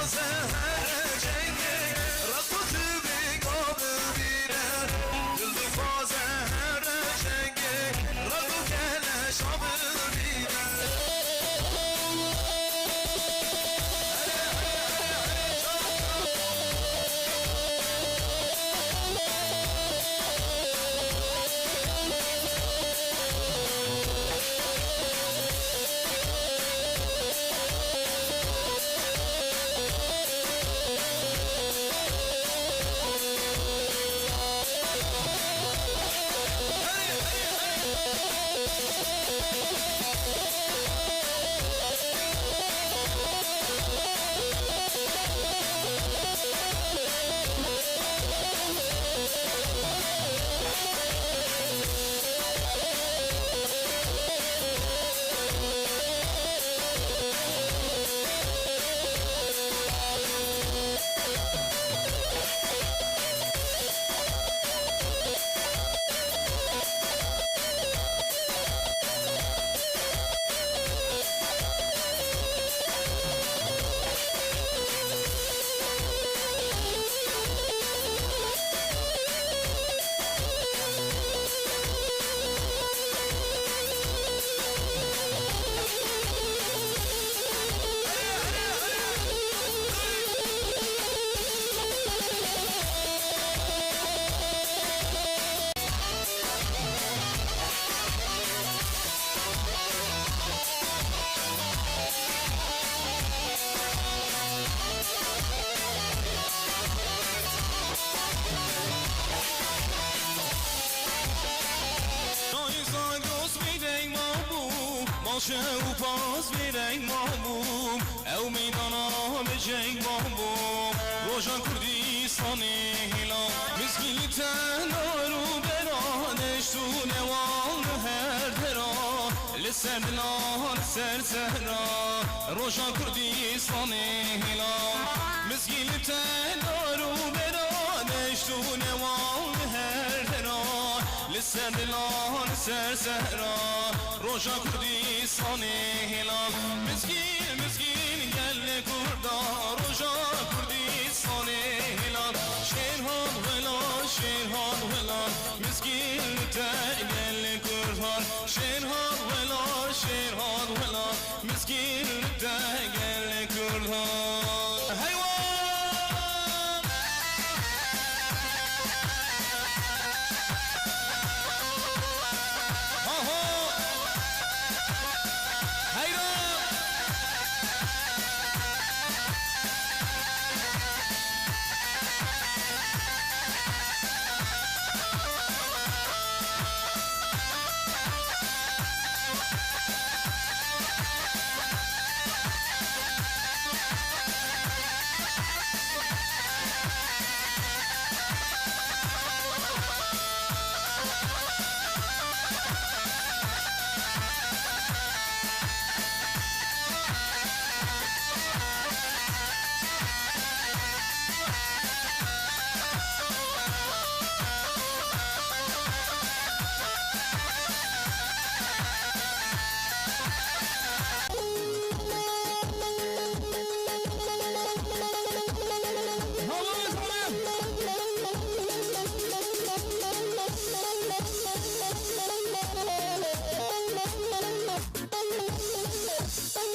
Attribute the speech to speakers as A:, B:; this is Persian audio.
A: زهر جنگه رفت تو بیگاب بیره دل دفا زهر جنگه رفت کلش آب بیره باشه و باز میرنگ ماموم او میدانا به جنگ ماموم روشان کردیستان هیلا مسکیلی تنها رو برانش تو نوان هر درا لسر دلان سر سهرا روشان کردیستان هیلا مسکیلی تنها رو برانش تو نوان هر درا لسر دلان سر سهرا روشا کردیستان هلال مسکین